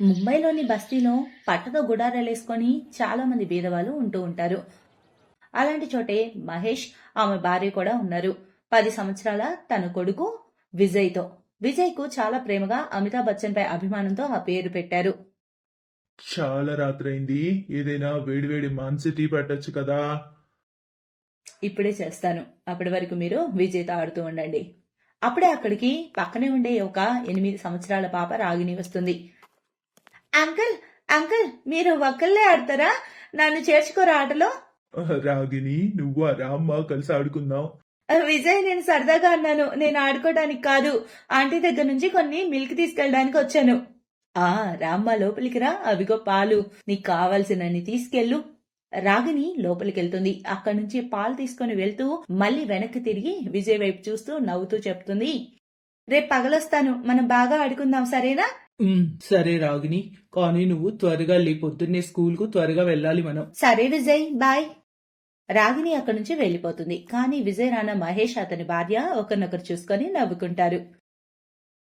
ముంబైలోని బస్తీలో పట్టతో గుడారాలేసుకొని చాలా మంది బీదవాళ్ళు ఉంటూ ఉంటారు. అలాంటి చోటే మహేష్, ఆమె భార్య కూడా ఉన్నారు. 10 సంవత్సరాల తన కొడుకు విజయ్తో. విజయ్కు చాలా ప్రేమగా అమితాబ్ బచ్చన్ పై అభిమానంతో ఆ పేరు పెట్టారు. చాలా రాత్రైంది. ఏదైనా వేడివేడి మాంస టీ పెట్టొచ్చు కదా. ఇప్పుడే చేస్తాను. అప్పటి వరకు మీరు విజయ్తో ఆడుతూ ఉండండి. అప్పుడే అక్కడికి పక్కనే ఉండే ఒక 8 సంవత్సరాల పాప రాగిణి వస్తుంది. అంకుల్, అంకుల్, మీరు ఒక్కళ్ళే ఆడతారా? నన్ను చేర్చుకోరా ఆటలో? రాగిని, నువ్వు ఆ రామ్మ కలిసి ఆడుకుందాం. విజయ్, నేను సరదాగా అన్నాను. నేను ఆడుకోవడానికి కాదు. ఆంటీ దగ్గర నుంచి కొన్ని మిల్క్ తీసుకెళ్ళడానికి వచ్చాను. ఆ రామ్మ, లోపలికి రా. అవిగో పాలు. నీకు కావాల్సినన్ని తీసుకెళ్ళు. రాగిని లోపలికెళ్తుంది. అక్కడి నుంచి పాలు తీసుకుని వెళ్తూ మళ్ళీ వెనక్కి తిరిగి విజయ్ వైపు చూస్తూ నవ్వుతూ చెప్తుంది, రేపు పగలొస్తాను. మనం బాగా ఆడుకుందాం, సరేనా? సరే రాగిని, కానీ నువ్వు త్వరగా లే. పొద్దున్నే స్కూల్ కు త్వరగా వెళ్ళాలి మనం. సరే విజయ్, బాయ్. రాగిని అక్కడి నుంచి వెళ్లిపోతుంది. కానీ విజయ్, రానా, మహేష్, అతని భార్య ఒకరినొకరు చూసుకొని నవ్వుకుంటారు.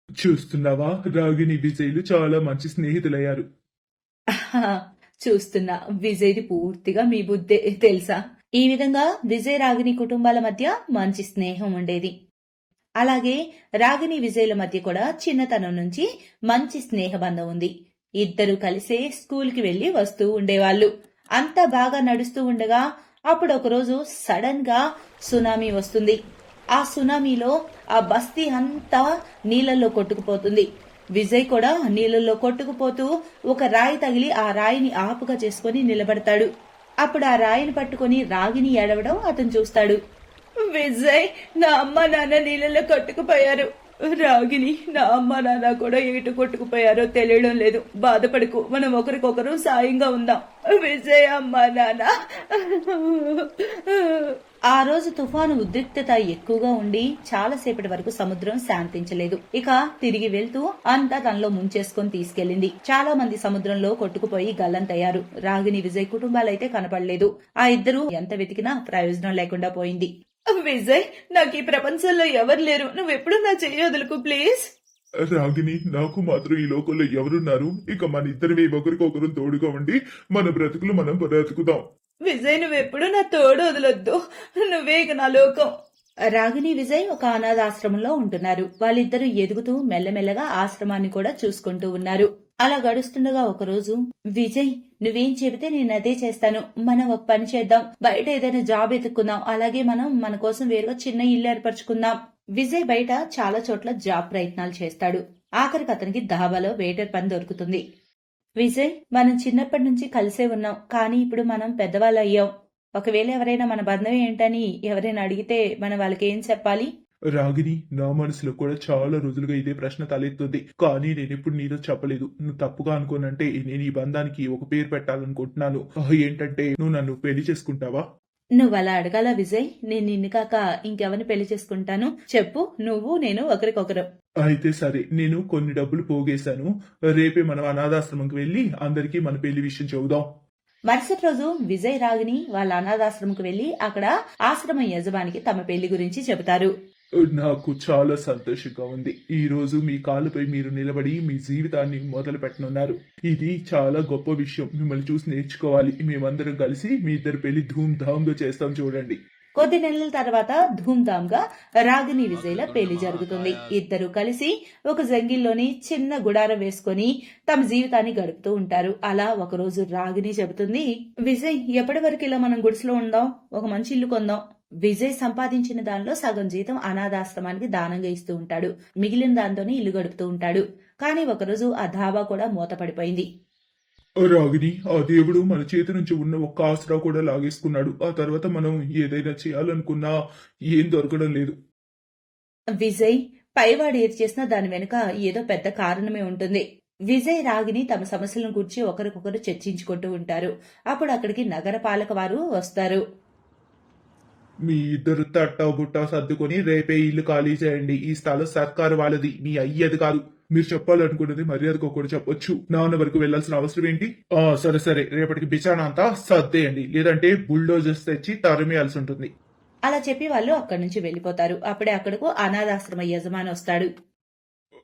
చూస్తున్నావా, రాగిని విజయ్లు చాలా మంచి స్నేహితులయ్యారు. చూస్తున్నా. విజయ్ది పూర్తిగా మీ బుద్ధే తెలుసా? ఈ విధంగా విజయ్, రాగిని కుటుంబాల మధ్య మంచి స్నేహం ఉండేది. అలాగే రాగిని, విజయ్ల మధ్య కూడా చిన్నతనం నుంచి మంచి స్నేహబంధం ఉంది. ఇద్దరు కలిసే స్కూల్ కి వెళ్లి వస్తూ ఉండేవాళ్లు. అంతా బాగా నడుస్తూ ఉండగా అప్పుడు ఒకరోజు సడన్ గా సునామీ వస్తుంది. ఆ సునామీలో ఆ బస్తీ అంతా నీళ్లలో కొట్టుకుపోతుంది. విజయ్ కూడా నీళ్లలో కొట్టుకుపోతూ ఒక రాయి తగిలి ఆ రాయిని ఆపుగా చేసుకుని నిలబడతాడు. అప్పుడు ఆ రాయిని పట్టుకుని రాగిని ఏడవడం అతను చూస్తాడు. విజయ్, నా అమ్మ నాన్న నీళ్ళలో కొట్టుకుపోయారు. రాగిని, నా అమ్మ నాన్న కూడా ఎటు కొట్టుకుపోయారో తెలియడం లేదు. బాధపడకు, మనం ఒకరికొకరు సాయంగా ఉందాం. విజయ్ అమ్మ నాన్న. ఆ రోజు తుఫాను ఉద్రిక్తత ఎక్కువగా ఉండి చాలాసేపటి వరకు సముద్రం శాంతించలేదు. ఇక తిరిగి వెళ్తూ అంతా తనలో ముంచేసుకొని తీసుకెళ్లింది. చాలా మంది సముద్రంలో కొట్టుకుపోయి గల్లంతయ్యారు. రాగిని, విజయ్ కుటుంబాలైతే కనపడలేదు. ఆ ఇద్దరు ఎంత వెతికినా ప్రయోజనం లేకుండా పోయింది. విజయ్, నాకు ఈ ప్రపంచంలో ఎవరు లేరు. నువ్వెప్పుడు నా చెయ్యి వదులుకు ప్లీజ్. రాగిని, నాకు మాత్రం ఈ లోకంలో ఎవరున్నారు? ఇక మన ఇద్దరివి ఒకరికొకరు తోడుగా ఉండి మన బ్రతుకులు మనం బ్రతుకుదాం. విజయ్, నువ్వెప్పుడు నా తోడు వదలొద్దు. నువ్వే ఇక నా లోకం. రాగిని, విజయ్ ఒక అనాథాశ్రమంలో ఉంటున్నారు. వాళ్ళిద్దరూ ఎదుగుతూ మెల్లమెల్లగా ఆశ్రమాన్ని కూడా చూసుకుంటూ ఉన్నారు. అలా గడుస్తుండగా ఒకరోజు, విజయ్, నువ్వేం చెబితే నేను అదే చేస్తాను. మనం ఒక పని చేద్దాం. బయట ఏదైనా జాబ్ ఎత్తుక్కుందాం. అలాగే మనం మన కోసం వేరుగా చిన్న ఇల్లు ఏర్పరచుకుందాం. విజయ్ బయట చాలా చోట్ల జాబ్ ప్రయత్నాలు చేస్తాడు. ఆఖరికి అతనికి దాబాలో వెయిటర్ పని దొరుకుతుంది. విజయ్, మనం చిన్నప్పటి నుంచి కలిసే ఉన్నాం. కానీ ఇప్పుడు మనం పెద్దవాళ్ళు అయ్యాం. ఒకవేళ ఎవరైనా మన బంధం ఏంటని ఎవరైనా అడిగితే మనం వాళ్ళకి ఏం చెప్పాలి? రాగిని, నా మనసులో కూడా చాలా రోజులుగా ఇదే ప్రశ్న తలెత్తుంది. కానీ నేను ఇప్పుడు నీతో చెప్పలేదు. నువ్వు తప్పుగా అనుకోనంటే నేను ఈ బంధానికి ఒక పేరు పెట్టాలనుకుంటున్నాను. ఏంటంటే, నువ్వు నన్ను పెళ్లి చేసుకుంటావా? నువ్వలా అడగాల విజయ్? నేను నిన్ను కాక ఇంకెవరిని పెళ్లి చేసుకుంటాను? చెప్పు. నువ్వు నేను ఒకరికొకరు. అయితే సరే, నేను కొన్ని డబ్బులు పోగేశాను. రేపే మనం అనాథాశ్రమంకి వెళ్లి అందరికీ మన పెళ్లి విషయం చెబుదాం. మరుసటి రోజు విజయ్, రాగిని వాళ్ళ అనాథాశ్రమంకు వెళ్లి అక్కడ ఆశ్రమం యజమానికి తమ పెళ్లి గురించి చెబుతారు. నాకు చాలా సంతోషంగా ఉంది. ఈ రోజు మీ కాళ్ళపై మీరు నిలబడి మీ జీవితాన్ని మొదలు పెట్టనున్నారు. ఇది చాలా గొప్ప విషయం. మిమ్మల్ని చూసి నేర్చుకోవాలి. మేమందరం కలిసి మీ ఇద్దరు పెళ్లి ధూమ్ ధామ్ గా చేస్తాం. చూడండి. కొద్ది నెలల తర్వాత ధూమ్ధామ్ గా రాగిని, విజయ్ల పెళ్లి జరుగుతుంది. ఇద్దరు కలిసి ఒక జంగిల్లోని చిన్న గుడారం వేసుకుని తమ జీవితాన్ని గడుపుతూ ఉంటారు. అలా ఒకరోజు రాగిని చెబుతుంది, విజయ్, ఎప్పటి వరకు ఇలా మనం గుడిసెలో ఉందాం? ఒక మంచి ఇల్లు కొందాం. విజయ్ సంపాదించిన దానిలో సగం జీతం అనాథాశ్రమానికి దానంగా ఇస్తూ ఉంటాడు. మిగిలిన దాంతోనే ఇల్లు గడుపుతూ ఉంటాడు. కానీ ఒకరోజు ఆ ధాబా కూడా మూతపడిపోయింది. రాగిని, ఆ దేవుడు మన చేతి నుంచి ఉన్న ఒక్క ఆసరా కూడా లాగేసుకున్నాడు. ఆ తర్వాత మనం ఏదైనా చేయాలనుకున్నా ఏం దొరకడం లేదు. విజయ్, పైవాడు ఏది చేసినా దాని వెనుక ఏదో పెద్ద కారణమే ఉంటుంది. విజయ్, రాగిని తమ సమస్యలను గురించి ఒకరికొకరు చర్చించుకుంటూ ఉంటారు. అప్పుడు అక్కడికి నగర పాలక వారు వస్తారు. మీ ఇద్దరు తట్టా బుట్టా సర్దుకొని రేపే ఇల్లు ఖాళీ చేయండి. ఈ స్థలం సర్కారు వాళ్ళది, మీ అయ్యేది కాదు. మీరు చెప్పాలనుకున్నది మర్యాదకు ఒకటి చెప్పొచ్చు. నాన్న వరకు వెళ్లాల్సిన అవసరం ఏంటి? సరే సరే, రేపటికి బిచానా అంతా సర్దేయండి, లేదంటే బుల్డోజర్స్ తెచ్చి తరిమేయాల్సి ఉంటుంది. అలా చెప్పి వాళ్ళు అక్కడి నుంచి వెళ్లిపోతారు. అప్పుడే అక్కడకు అనాథాశ్రమ యజమాని వస్తాడు.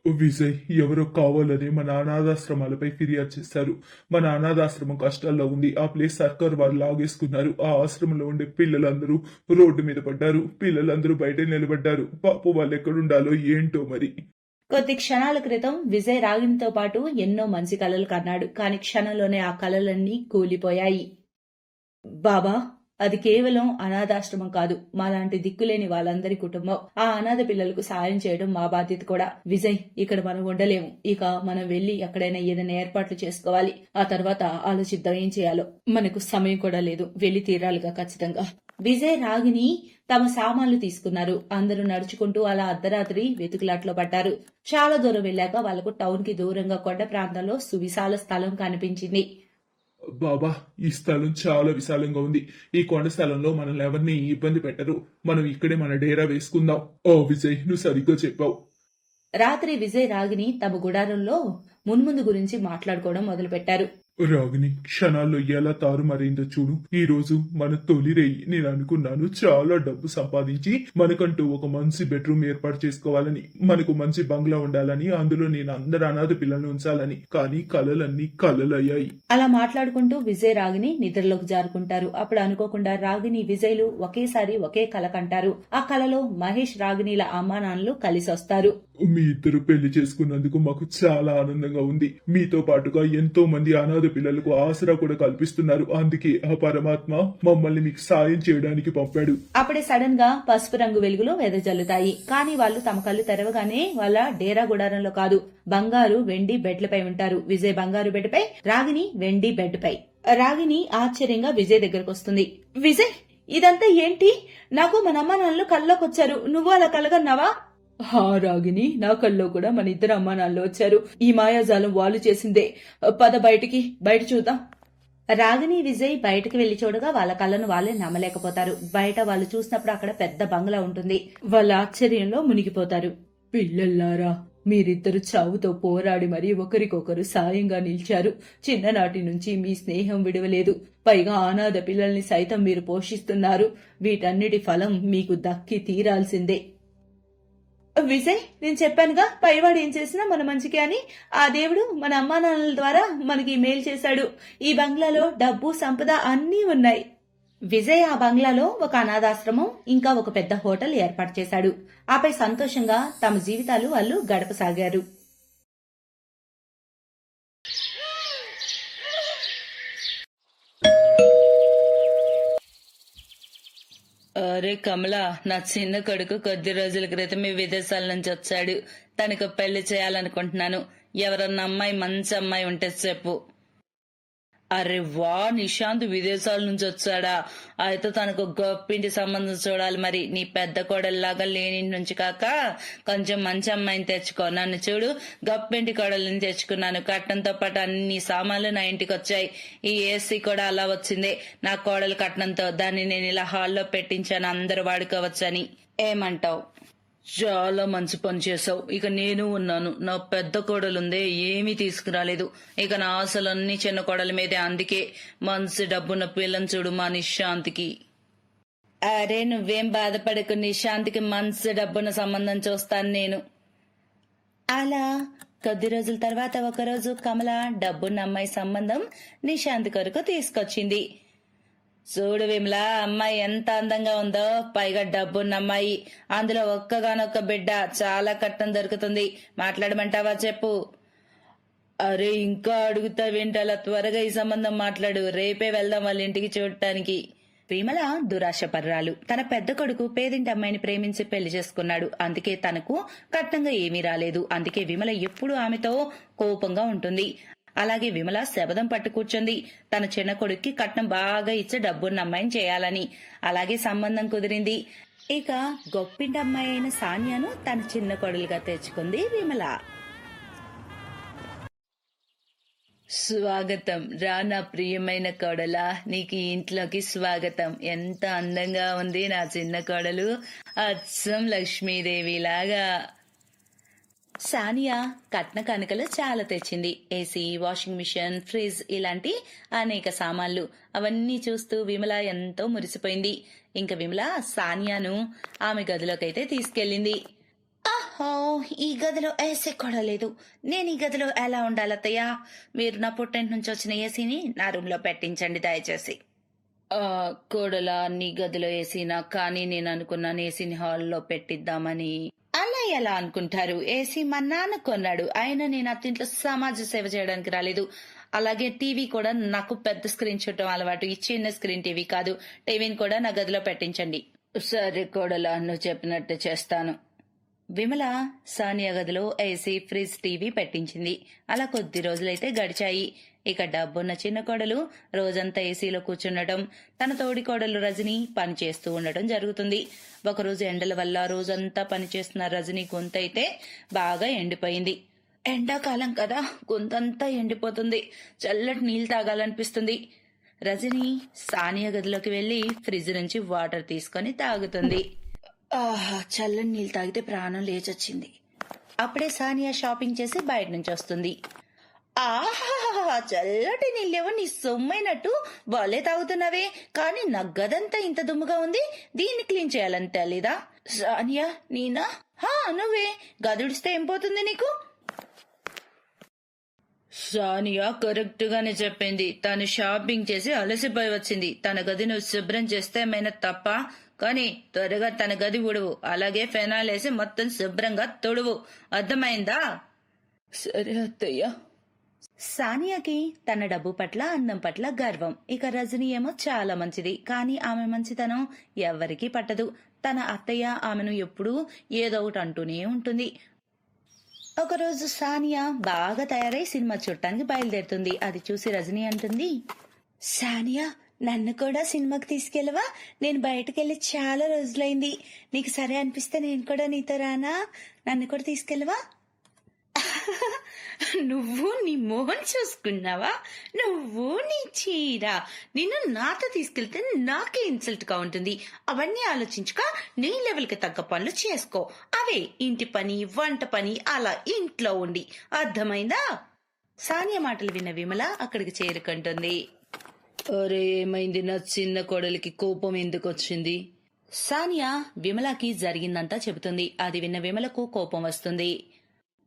విజయ్, ఎవరో కావాలని మన అనాథాశ్రమాలపై ఫిర్యాదు చేశారు. మన అనాథాశ్రమం కష్టాల్లో ఉంది. ఆ ప్లేస్ సర్కార్ వారు లాగేసుకున్నారు. ఆ ఆశ్రమంలో ఉండే పిల్లలందరూ రోడ్డు మీద పడ్డారు. పిల్లలందరూ బయట నిలబడ్డారు. పాపం వాళ్ళు ఎక్కడుండాలో ఏంటో మరి. కొద్ది క్షణాల క్రితం విజయ్ రాగినితో పాటు ఎన్నో మంచి కలలు కన్నాడు. కాని క్షణంలోనే ఆ కలలన్నీ కూలిపోయాయి. బాబా, అది కేవలం అనాథాశ్రమం కాదు, మాలాంటి దిక్కులేని వాళ్ళందరి కుటుంబం. ఆ అనాథ పిల్లలకు సాయం చేయడం మా బాధ్యత కూడా. విజయ్, ఇక్కడ మనం ఉండలేము. ఇక మనం వెళ్లి ఎక్కడైనా ఏదైనా ఏర్పాట్లు చేసుకోవాలి. ఆ తర్వాత ఆలోచిద్దాం ఏం చేయాలో. మనకు సమయం కూడా లేదు. వెళ్లి తీరాలిగా ఖచ్చితంగా. విజయ్ రాగిని తమ సామాన్లు తీసుకున్నారు. అందరూ నడుచుకుంటూ అలా అర్ధరాత్రి వెతుకులాట్లో పడ్డారు. చాలా దూరం వెళ్ళాక వాళ్లకు టౌన్ కి దూరంగా కొండ ప్రాంతంలో సువిశాల స్థలం కనిపించింది. బాబా, ఈ స్థలం చాలా విశాలంగా ఉంది. ఈ కొండ స్థలంలో మనల్ని ఎవరిని ఇబ్బంది పెట్టరు. మనం ఇక్కడే మన డేరా వేసుకుందాం. ఓ విజయ్, నువ్వు సరిగ్గా చెప్పావు. రాత్రి విజయ్ రాగిని తమ గుడారంలో మున్ముందు గురించి మాట్లాడుకోవడం మొదలుపెట్టారు. రాగిని క్షణాల్లో ఎలా తారుమారైందో చూడు. ఈ రోజు మన తొలి రేయి. నేను అనుకున్నాను చాలా డబ్బు సంపాదించి మనకంటూ ఒక మంచి బెడ్రూమ్ ఏర్పాటు చేసుకోవాలని, మనకు మంచి బంగ్లా ఉండాలని, అందులో నేను అందరు అనాథ పిల్లల్ని ఉంచాలని. కానీ కలలన్నీ కలలయ్యాయి. అలా మాట్లాడుకుంటూ విజయ్ రాగిని నిద్రలోకి జారుకుంటారు. అప్పుడు అనుకోకుండా రాగిని విజయ్లు ఒకేసారి ఒకే కల కంటారు. ఆ కలలో మహేష్ రాగినీల అమ్మానాన్నలు కలిసి వస్తారు. మీ ఇద్దరు పెళ్లి చేసుకున్నందుకు మాకు చాలా ఆనందంగా ఉంది. మీతో పాటుగా ఎంతో మంది అనాథ పిల్లలకు ఆసరా కూడా కల్పిస్తున్నారు. అందుకే ఆ పరమాత్మ మమ్మల్ని మీకు సాయం చేయడానికి పంపాడు. అప్పుడే సడన్ గా పసుపు రంగు వెలుగులో వెదజల్లుతాయి. కానీ వాళ్ళు తమ కళ్ళు తెరవగానే వాళ్ళ డేరా గుడారంలో కాదు, బంగారు వెండి బెడ్లపై ఉంటారు. విజయ్ బంగారు బెడ్ పై, రాగిని వెండి బెడ్ పై. రాగిని ఆశ్చర్యంగా విజయ్ దగ్గరకు వస్తుంది. విజయ్, ఇదంతా ఏంటి? నాకు మన అమ్మ నాన్నలు కల్లోకొచ్చారు. నువ్వు అలా కలగన్నావా? హా రాగిని, నా కల్లో కూడా మన ఇద్దరు అమ్మా నాన్నలు వచ్చారు. ఈ మాయాజాలం వాళ్ళు చేసిందే. పద బయట చూద్దాం. రాగిని విజయ్ బయటకు వెళ్లి చూడగా వాళ్ళ కళ్ళను వాళ్ళే నమ్మలేకపోతారు. బయట వాళ్ళు చూసినప్పుడు అక్కడ పెద్ద బంగ్లా ఉంటుంది. వాళ్ళ ఆశ్చర్యంలో మునిగిపోతారు. పిల్లల్లారా, మీరిద్దరు చావుతో పోరాడి మరీ ఒకరికొకరు సాయంగా నిలిచారు. చిన్ననాటి నుంచి మీ స్నేహం విడవలేదు. పైగా అనాథ పిల్లల్ని సైతం మీరు పోషిస్తున్నారు. వీటన్నిటి ఫలం మీకు దక్కి తీరాల్సిందే. విజయ్, నేను చెప్పానుగా, పైవాడు ఏం చేసినా మన మంచికే అని. ఆ దేవుడు మన అమ్మా నాన్నల ద్వారా మనకి మేలు చేశాడు. ఈ బంగ్లాలో డబ్బు సంపద అన్నీ ఉన్నాయి. విజయ్ ఆ బంగ్లాలో ఒక అనాథాశ్రమం, ఇంకా ఒక పెద్ద హోటల్ ఏర్పాటు చేశాడు. ఆపై సంతోషంగా తమ జీవితాలు వాళ్ళు గడపసాగారు. అరే కమలా, నా చిన్న కొడుకు కొద్ది రోజుల క్రితం విదేశాల నుంచి వచ్చాడు. తనకు పెళ్లి చేయాలనుకుంటున్నాను. ఎవరన్నా అమ్మాయి మంచి అమ్మాయి ఉంటే చెప్పు. అరే వా, నిశాంత్ విదేశాల నుంచి వచ్చాడా? అయితే తనకు గొప్పింటి సంబంధం చూడాలి. మరి నీ పెద్ద కోడల్లాగా లేనింటి నుంచి కాక కొంచెం మంచి అమ్మాయిని తెచ్చుకో. నన్ను చూడు, గొప్పింటి కోడల్ని తెచ్చుకున్నాను. కట్నంతో పాటు అన్ని సామాన్లు నా ఇంటికి వచ్చాయి. ఈ ఏసీ కూడా అలా వచ్చింది నా కోడలు కట్నంతో. దాన్ని నేను ఇలా హాల్లో పెట్టించాను, అందరూ వాడుకోవచ్చని. ఏమంటావు? చాలా మంచి పని చేసావు. ఇక నేను ఉన్నాను. నా పెద్ద కోడలుందే ఏమీ తీసుకురాలేదు. ఇక నా ఆశలన్నీ చిన్న కోడల మీదే. అందుకే మంచి డబ్బున్న పిల్లని చూడు మా నిశాంతికి. అరే నువ్వేం బాధపడకు, నిశాంతికి మంచి డబ్బున్న సంబంధం చూస్తాను నేను. అలా కొద్ది రోజుల తర్వాత ఒకరోజు కమల డబ్బున్న అమ్మాయి సంబంధం నిశాంతి కొరకు తీసుకొచ్చింది. చూడు విమలా, అమ్మాయి ఎంత అందంగా ఉందో, పైగా డబ్బున్న అమ్మాయి, అందులో ఒక్కగానొక్క బిడ్డ. చాలా కట్నం దొరుకుతుంది. మాట్లాడమంటావా చెప్పు? అరే ఇంకా అడుగుతావేంటి? అలా త్వరగా ఈ సంబంధం మాట్లాడు. రేపే వెళ్దాం వాళ్ళ ఇంటికి చూడటానికి. విమల దురాశపర్రాలు. తన పెద్ద కొడుకు పేదింటి అమ్మాయిని ప్రేమించి పెళ్లి చేసుకున్నాడు. అందుకే తనకు కట్నంగా ఏమీ రాలేదు. అందుకే విమల ఎప్పుడూ ఆమెతో కోపంగా ఉంటుంది. అలాగే విమల శబదం పట్టు కూర్చుంది, తన చిన్న కొడుక్కి కట్నం బాగా ఇచ్చి డబ్బున్న అమ్మాయిని చేయాలని. అలాగే సంబంధం కుదిరింది. ఇక గొప్పింటి అమ్మాయి అయిన సానియాను తన చిన్న కొడులుగా తెచ్చుకుంది విమల. స్వాగతం రా నా ప్రియమైన కోడలా, నీకు ఈ ఇంట్లోకి స్వాగతం. ఎంత అందంగా ఉంది నా చిన్న కోడలు, అచ్చం లక్ష్మీదేవిలాగా. సానియా కట్న కానుకలు చాలా తెచ్చింది. ఏసీ, వాషింగ్ మిషన్, ఫ్రిడ్జ్ ఇలాంటి అనేక సామాన్లు. అవన్నీ చూస్తూ విమల ఎంతో మురిసిపోయింది. ఇంక విమల సానియాను ఆమె గదిలోకైతే తీసుకెళ్లింది. ఓ, ఈ గదిలో ఏసీ కూడా లేదు. నేను ఈ గదిలో ఎలా ఉండాలత్తయ్య? మీరు నా పుట్టింటి నుంచి వచ్చిన ఏసీని నా రూమ్ లో పెట్టించండి దయచేసి. కోడలా, నీ గదిలో ఏసీనా? కానీ నేను అనుకున్నాను ఏసీని హాల్లో పెట్టిద్దామని. అలా ఎలా అనుకుంటారు? ఏసీ మా నాన్న కొన్నాడు. ఆయన నేను అత్తింట్లో సమాజ సేవ చేయడానికి రాలేదు. అలాగే టీవీ కూడా నాకు పెద్ద స్క్రీన్ చూడటం అలవాటు. ఈ చిన్న స్క్రీన్ టీవీ కాదు. టీవీని కూడా నా గదిలో పెట్టించండి. సరే కోడలా, నువ్వు చెప్పినట్టు చేస్తాను. విమల సానియా గదిలో ఏసీ, ఫ్రిడ్జ్, టీవీ పెట్టించింది. అలా కొద్ది రోజులైతే గడిచాయి. ఇక డబ్బున్న చిన్న కోడలు రోజంతా ఏసీలో కూర్చుండటం, తన తోడి కోడలు రజని పని చేస్తూ ఉండటం జరుగుతుంది. ఒకరోజు ఎండల వల్ల రోజంతా పనిచేస్తున్న రజని గొంతైతే బాగా ఎండిపోయింది. ఎండాకాలం కదా, గొంతంతా ఎండిపోతుంది. చల్లటి నీళ్లు తాగాలనిపిస్తుంది. రజని సానియా గదిలోకి వెళ్లి ఫ్రిడ్జ్ నుంచి వాటర్ తీసుకొని తాగుతుంది. ఆహా, చల్లని నీళ్ళు తాగితే ప్రాణం లేచొచ్చింది. అప్పుడే సానియా షాపింగ్ చేసి బయట నుంచి వస్తుంది. ఆహా, చల్లటి నీళ్ళేవో నీ సొమ్మైనట్టు బాలే తాగుతున్నావే, కానీ నా గదంతా ఇంత దుమ్ముగా ఉంది. దీన్ని క్లీన్ చేయాలని తెలీదా? సానియా, నీనా? నువ్వే. గదుడిస్తే ఏం పోతుంది నీకు? సానియా కరెక్ట్ గానే చెప్పింది. తను షాపింగ్ చేసి అలసిపోయి వచ్చింది. తన గది నువ్వు శుభ్రం చేస్తే ఏమైనా తప్ప? కానీ త్వరగా తన గది ఉడువు. అలాగే ఫెనాల్ వేసి మొత్తం శుభ్రంగా తొడువు. అర్థమైందా? సరే అత్తయ్య. సానియాకి తన డబ్బు పట్ల, అందం పట్ల గర్వం. ఇక రజని ఏమో చాలా మంచిది, కానీ ఆమె మంచితనం ఎవ్వరికీ పట్టదు. తన అత్తయ్య ఆమెను ఎప్పుడూ ఏదో ఒకటి అంటూనే ఉంటుంది. ఒకరోజు సానియా బాగా తయారై సినిమా చూడటానికి బయలుదేరుతుంది. అది చూసి రజని అంటుంది, సానియా, నన్ను కూడా సినిమాకి తీసుకెళ్ళవా? నేను బయటకెళ్ళి చాలా రోజులైంది. నీకు సరే అనిపిస్తే నేను కూడా నీతో రానా? నన్ను కూడా తీసుకెళ్ళవా? నువ్వు నీ మోహన్ చూసుకున్నావా? నువ్వు నీ చీర. నిన్ను నాతో తీసుకెళ్తే నాకే ఇన్సల్ట్ గా ఉంటుంది. అవన్నీ ఆలోచించుక నీ లెవెల్ కి తగ్గ పనులు చేసుకో. అవే ఇంటి పని, వంట పని, అలా ఇంట్లో ఉండి. అర్థమైందా? సానియా మాటలు విన్న విమల అక్కడికి చేరుకుంటుంది. అరే, ఏమైంది? నా చిన్న కోడలికి కోపం ఎందుకు వచ్చింది? సానియా విమలకి జరిగిందంతా చెబుతుంది. అది విన్న విమలకు కోపం వస్తుంది.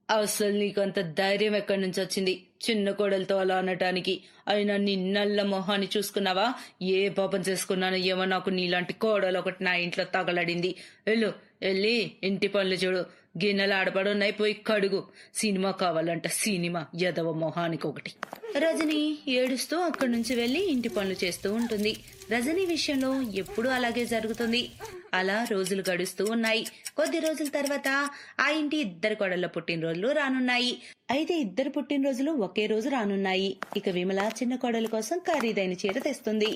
అసలు నీకంత ధైర్యం ఎక్కడి నుంచి వచ్చింది చిన్న కోడలతో అలా అనటానికి? అయినా నీ నల్ల మొహాన్ని చూసుకున్నావా? ఏ పాపం చేసుకున్నానో ఏమో, నాకు నీలాంటి కోడలు ఒకటి నా ఇంట్లో తగలడింది. వెళ్ళి ఇంటి పనులు చూడు. గిన్నెలు ఆడపడున్నాయి, పోయి కడుగు. సినిమా కావాలంట, సినిమా. యదవ మొహానికి ఒకటి. రజని ఏడుస్తూ అక్కడి నుంచి వెళ్లి ఇంటి పనులు చేస్తూ ఉంటుంది. రజని విషయంలో ఎప్పుడూ అలాగే జరుగుతుంది. అలా రోజులు గడుస్తూ ఉన్నాయి. కొద్ది రోజుల తర్వాత ఆ ఇంటి ఇద్దరు కోడళ్ల పుట్టినరోజులు రానున్నాయి. అయితే ఇద్దరు పుట్టినరోజులు ఒకే రోజు రానున్నాయి. ఇక విమల చిన్న కోడల కోసం ఖరీదైన చీర తెస్తుంది.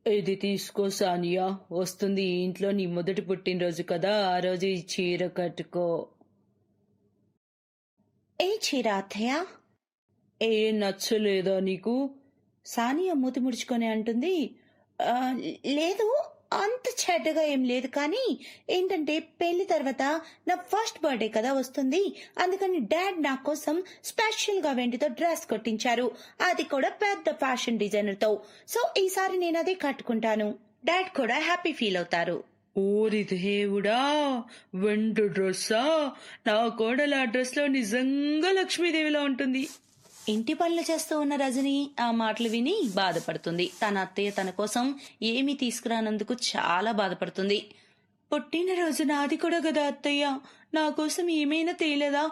ఇది తీసుకో సానియా, వస్తుంది ఈ ఇంట్లో నీ మొదటి పుట్టినరోజు కదా, ఆ రోజు ఈ చీర కట్టుకో. ఏ చీర అత్తయ్య? ఏ నచ్చలేదా నీకు? సానియా మూతి ముడుచుకొని అంటుంది, లేదు, అంత చెడ్డగా ఏం లేదు, కానీ ఏంటంటే పెళ్లి తర్వాత నా ఫస్ట్ బర్త్డే కదా వస్తుంది. అందుకని డాడ్ నా కోసం స్పెషల్ గా వెండితో డ్రెస్ కొట్టించారు. అది కూడా పెద్ద ఫ్యాషన్ డిజైనర్ తో. సో ఈసారి నేను అదే కట్టుకుంటాను. డాడ్ కూడా హ్యాపీ ఫీల్ అవుతారు. ఓరి దేవుడా, వెండి డ్రెస్సా? నా కోడల ఆ డ్రెస్ లో నిజంగా లక్ష్మీదేవిలా ఉంటుంది. ఇంటి పనులు చేస్తూ ఉన్న రజని ఆ మాటలు విని బాధపడుతుంది. తన అత్తయ్య తన కోసం ఏమీ తీసుకురానందుకు చాలా బాధపడుతుంది. పుట్టినరోజు నాది కూడా కదా అత్తయ్య, నా కోసం ఏమైనా తేలేదా?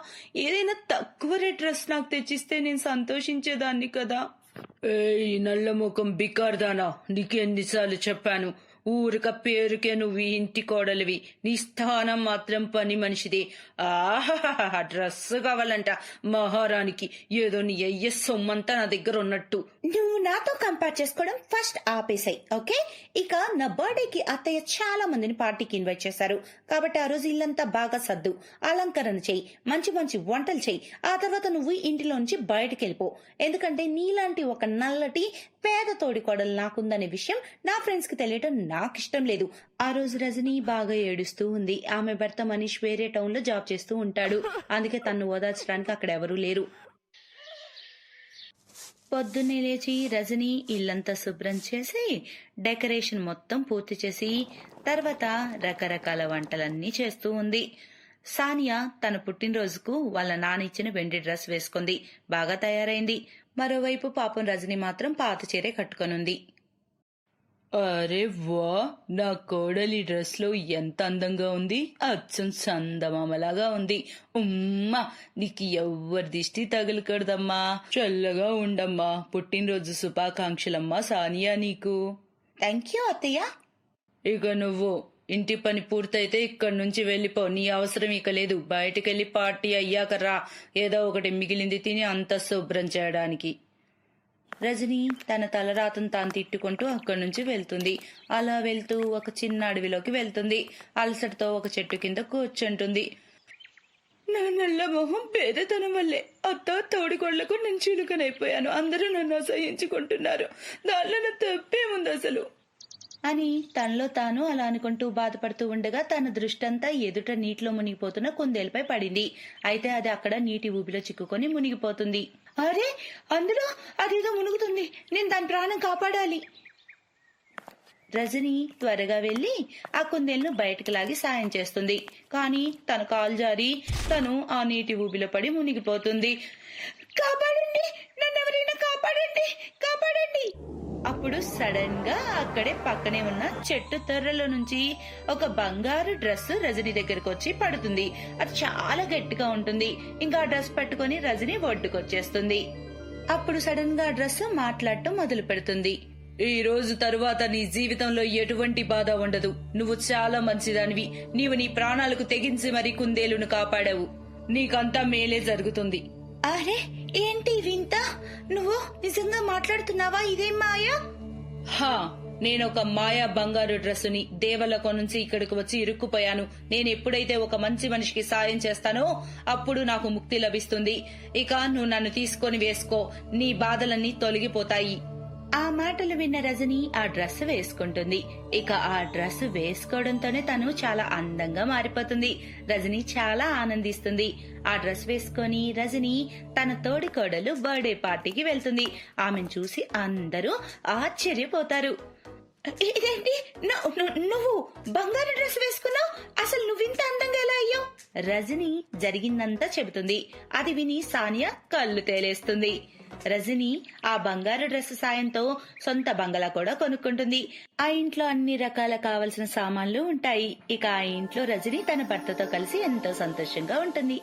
ఏదైనా తక్కువ రేట్ డ్రెస్ నాకు తెచ్చిస్తే నేను సంతోషించేదాన్ని కదా. ఏయ్ నల్ల ముఖం బికార్దానా, నీకెన్నిసార్లు చెప్పాను? ఊరిక పేరుకే నువ్వు ఇంటి కోడలివి, నీ స్థానం మాత్రం పని మనిషిది. ఆహా, డ్రెస్ కావాలంట మహారానికి. ఏదో నీ అయ్యే సొమ్మంతా నా దగ్గర ఉన్నట్టు. నువ్వు నాతో కంపేర్ చేసుకోవడం ఫస్ట్ ఆపేసాయి, ఓకే? ఇక నా బర్త్డేకి అత్తయ్య చాలా మందిని పార్టీకి ఇన్వైట్ చేశారు. కాబట్టి ఆ రోజు ఇల్లంతా బాగా సర్దు, అలంకరణ చెయ్యి, మంచి మంచి వంటలు చెయ్యి. ఆ తర్వాత నువ్వు ఇంటిలో నుంచి బయటకు వెళ్ళిపో. ఎందుకంటే నీలాంటి ఒక నల్లటి పేద తోడి కోడలు నాకుందనే విషయం నా ఫ్రెండ్స్ కి తెలియటం నాకు ఇష్టం లేదు. ఆ రోజు రజని బాగా ఏడుస్తూ ఉంది. ఆమె భర్త మనీష్ వేరే టౌన్ లో జాబ్ చేస్తూ ఉంటాడు. అందుకే తన్ను ఓదార్చడానికి అక్కడ ఎవరూ లేరు. పొద్దున్నే లేచి రజని ఇల్లంతా శుభ్రం చేసి డెకరేషన్ మొత్తం పూర్తి చేసి తర్వాత రకరకాల వంటలన్నీ చేస్తూ ఉంది. సానియా తన పుట్టినరోజుకు వాళ్ళ నాన్న ఇచ్చిన వెండి డ్రెస్ వేసుకుంది. బాగా తయారైంది. మరోవైపు పాపం రజని మాత్రం పాత చీరే కట్టుకొనుంది. అరే వా, నా కోడలి డ్రెస్ లో ఎంత అందంగా ఉంది, అచ్చం చందమామలాగా ఉంది. ఉమ్మా, నీకు ఎవ్వరి దిష్టి తగులకూడదమ్మా, చల్లగా ఉండమ్మా. పుట్టినరోజు శుభాకాంక్షలమ్మా సానియా నీకు. థ్యాంక్ యూ అత్తయ్య. ఇక నువ్వు ఇంటి పని పూర్తయితే ఇక్కడి నుంచి వెళ్ళిపో. నీ అవసరం ఇక లేదు. బయటికెళ్ళి పార్టీ అయ్యాక రా. ఏదో ఒకటి మిగిలింది తిని అంత శుభ్రం చేయడానికి. రజని తన తలరాతను తాను తిట్టుకుంటూ అక్కడి నుంచి వెళ్తుంది. అలా వెళ్తూ ఒక చిన్న అడవిలోకి వెళ్తుంది. అలసటతో ఒక చెట్టు కింద కూర్చుంటుంది. నా నల్ల మొహం పేదతనం వల్లే అత్త తోడికోళ్లకు నేను చిలుకనైపోయాను. అందరూ నన్ను అసహించుకుంటున్నారు. దానిలో నా తప్పేముంది అసలు అని తనలో తాను అలా అనుకుంటూ బాధపడుతూ ఉండగా తన దృష్టంతా ఎదుట నీటిలో మునిగిపోతున్న కుందేలుపై పడింది. అయితే అది అక్కడ నీటి ఊబిలో చిక్కుకొని మునిగిపోతుంది. అరే, అందులో అదేదో మునుగుతుంది. నేను దాని ప్రాణం కాపాడాలి. రజని త్వరగా వెళ్లి ఆ కుందేలును బయటకు లాగి సాయం చేస్తుంది. కానీ తన కాలు జారి తను ఆ నీటి ఊబిలో పడి మునిగిపోతుంది. కాపాడండి, నన్నెవరైనా కాపాడండి, కాపాడండి. అప్పుడు సడన్ గా అక్కడే పక్కనే ఉన్న చెట్టు తొర్రలో నుంచి ఒక బంగారు డ్రెస్ రజని దగ్గరకు వచ్చి పడుతుంది. అది చాలా గట్టిగా ఉంటుంది. ఇంకా ఆ డ్రెస్ పట్టుకుని రజని ఒడ్డుకొచ్చేస్తుంది. అప్పుడు సడన్ గా ఆ డ్రెస్ మాట్లాడటం మొదలు పెడుతుంది. ఈ రోజు తరువాత నీ జీవితంలో ఎటువంటి బాధ ఉండదు. నువ్వు చాలా మంచిదానివి. నీవు నీ ప్రాణాలకు తెగించి మరీ కుందేలును కాపాడావు. నీకంతా మేలే జరుగుతుంది. అరే, ఏంటి వింత? నువ్వు నిజంగా మాట్లాడుతున్నావా? ఇదేం మాయా? హా, నేనొక మాయా బంగారు డ్రెస్సుని దేవలోకం నుంచి ఇక్కడికి వచ్చి ఇరుక్కుపోయాను. నేను ఎప్పుడైతే ఒక మంచి మనిషికి సాయం చేస్తానో అప్పుడు నాకు ముక్తి లభిస్తుంది. ఇక నువ్వు నన్ను తీసుకొని వేసుకో, నీ బాధలన్నీ తొలగిపోతాయి. ఆ మాటలు విన్న రజని ఆ డ్రెస్ వేసుకుంటుంది. ఇక ఆ డ్రెస్ వేసుకోవడంతోనే తను చాలా అందంగా మారిపోతుంది. రజని చాలా ఆనందిస్తుంది. ఆ డ్రెస్ వేసుకొని రజని తన తోడి కోడలు బర్త్డే పార్టీకి వెళ్తుంది. ఆమెను చూసి అందరూ ఆశ్చర్యపోతారు. ఇదేంటి, నువ్వు బంగారు డ్రెస్ వేసుకున్నావు? అసలు నువ్వింత అందంగా ఎలా అయ్యావు? రజని జరిగిందంతా చెబుతుంది. అది విని సానియా కళ్ళు తేలేస్తుంది. రజని ఆ బంగారు డ్రెస్ సాయంతో సొంత బంగళా కూడా కొనుక్కుంటుంది. ఆ ఇంట్లో అన్ని రకాల కావలసిన సామాన్లు ఉంటాయి. ఇక ఆ ఇంట్లో రజని తన భర్తతో కలిసి ఎంతో సంతోషంగా ఉంటుంది.